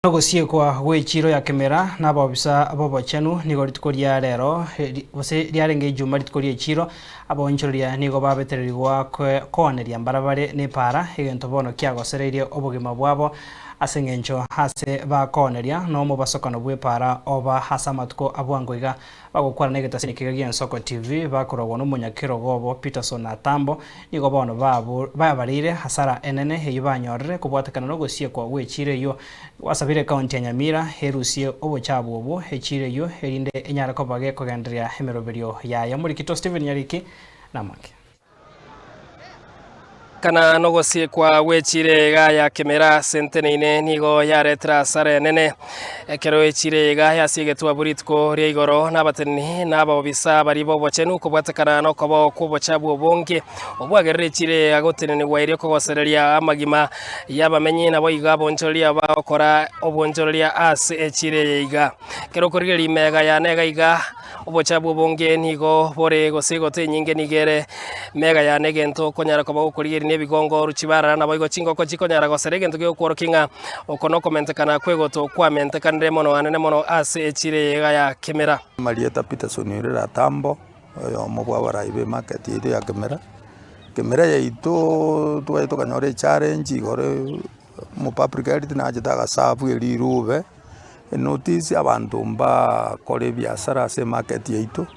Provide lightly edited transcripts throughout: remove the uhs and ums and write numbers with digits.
Nogosie kwa gwechiro ya Kemera n'abobisa abobochenu nigo ritukoria rero bose ryarenge ijuma ritukoria echiro abonchoria nigo babetererwa koneria mbarabare nepara egento bono kiagosereirie obogima bwabo asengencho hase bakoneria no mubasokano bwepara oba hasa matuko abwangoiga bagokwana negetasi kigagia Nsoko TV bakorogwo no munyakiro gobo Peterson Atambo nigo bono babarire hasara enene heyibanyorere kubwatekana no gosie kwa gwechire yo wasabire kaunti ya Nyamira herusie obochabu obo hechire yo herinde enyara ko bage kogenderia emeroberio ya muri kito Steven Nyariki namake kana nogosie kwa wechire ga ya Kemera senteneine nigo yaretra sare nene ekero echire ga ya sigetwa buritko ri igoro nabateni nabobisa bari bobochenu kubwatakana no kobo kubochabu obonge obwagerere echire agotenene gwaire ko gosereria amagima yabamenyi nabo iga bonchoria bakora obonchoria ase echire iga kero korigeri mega ya nega iga obochabu obonge nigo bore gosigote nyinge nigere mega ya negento konyara kobo kurigeri nebigongo ruchibara nabo igo chingo ko chikonyara goserege ntugyo kworokinga okono komentekana kwegoto kwamentekanire mono anene mono ase echire ya Kemera Marieta Peterson irera Tambo yo mobwa baraibe market ide ya Kemera Kemera ya ito twaito kanyore challenge gore mu public health na ajitaga safu elirube notice abantu mba kore biasara se market yaito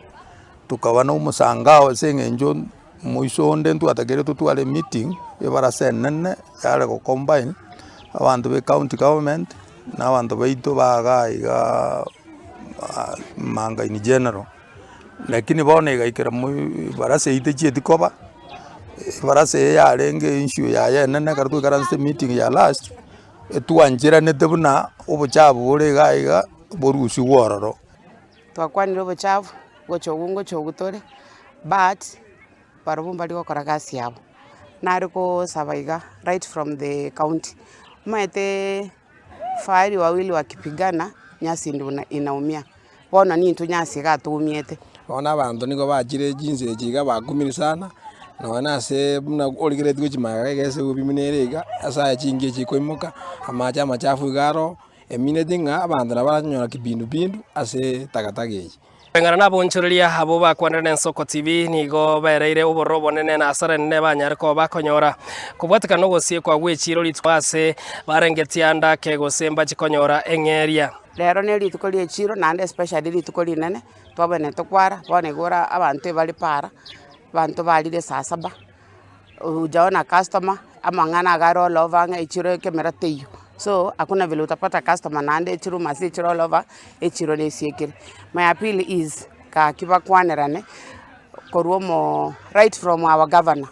tukabana umusangao sengenjo muisonde ntuatakere tutwale meeting ebara senene yale ko combine abantu be county government na abantu baito bagaiga manga in general lakini bone gaikera mu barase ite chitikoba barase yarenge issue ya yenene kartu karanse meeting ya last etuanjira netebuna obuchabu bore gaiga borusi wororo twakwanira obuchabu gochogungo chogutore but barabumba liko karagasi yabo nariko sabaiga right from the county maete fairi wawili wakipigana nyasi ndio inaumia bona ni ntu nyasi gatumiete ona abantu niko bajire jinse jiga bagumira sana nona se muna oligere twichimaga gese ubimineriga asa chinge chikoimuka amacha machafu garo eminedinga abantu nabanyora kibindu ase tagatageji ngana nabonchoria abo bakwanira Nsoko TV nigo bereire uborobo nene na asara nene banyare ko bakonyora kubwatika no gosie kwa gwechiro litwase barengetianda ke gosemba chikonyora engeria lero ne litukoli echiro nande especially litukoli nene twabene tokwara bone gora abantu bali para bantu balire saa 7 ujaona customer amangana garo lovanga echiro Kemera teyo so hakuna vile utapata customer nande echiro masi echiro lova echiro lesiekire. My appeal is ka kiba kwanerane koruomo right from our governor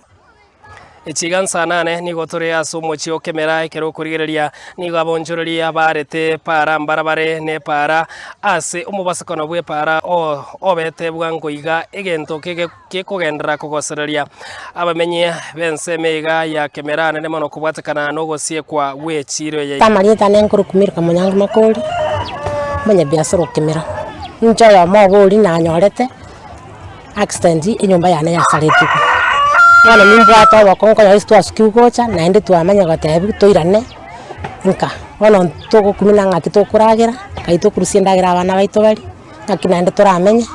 echigansa nane nigo tore asomo chio Kemera ekero kurigereria nigo abonchoreria barete para mbarabare ne para ase umubasakano bwe para obete bwango iga egento ke kogendera kogosereria abamenye bense mega ya Kemera nene mono kubwatakana no gosie kwa wechiro ye tamarieta nenkuru kumirika munyangi makoli manya biasoro Kemera njo ya maboli na nyorete accident inyumba yane yasaretu Wana mimbwa tawa konko ya istu asukiugocha na ende tuamanya gatebi toirane nka wana ntoko kumina ngaki tokuragira kaito kurusiendagira abana baito bali ngakina ende toramenya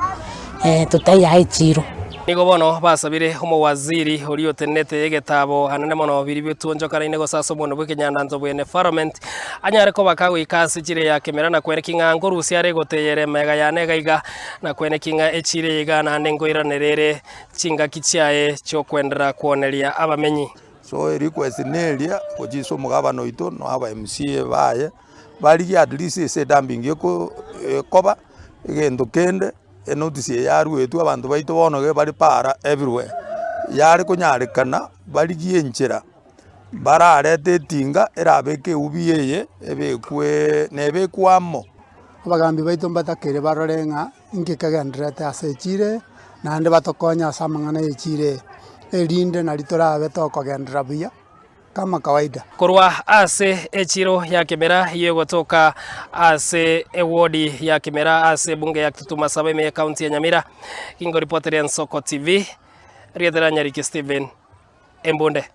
tutaya echiro nigo bono basabire umwaziri uriyo tenete egetabo hanene mono biribyo tuonjokara inego saso mono bw'Kenyanda nzobu environment anyare ko bakago ikasi chire ya Kemera na kwerekinga ngorusi are goteyere mega ya negaiga na kwerekinga echire iga na nengo iranerere chinga kichaye cyo kwendera kuoneria abamenyi so request nelia ojiso mugabano ito no aba MCA baye bali at least se dumping yoko koba egendo kende notice yaru etu abantu baito bonoge bari para everywhere yari kunyarekana bari gienchera bararete tinga erabeke ubiyeye ebekwe nebekwamo abagambi baito mbatakere barorenga ingikagendrete asechire nande batokonya samangana echire erinde na litorabe tokogendra buya kama kawaida korwa ase echiro ya Kemera hiyo gotoka ase ewodi ya Kemera ase bunge ya Kituma Sabeme ya kaunti ya Nyamira kingo reporter ya Nsoko TV Riedera Nyariki Steven Embonde.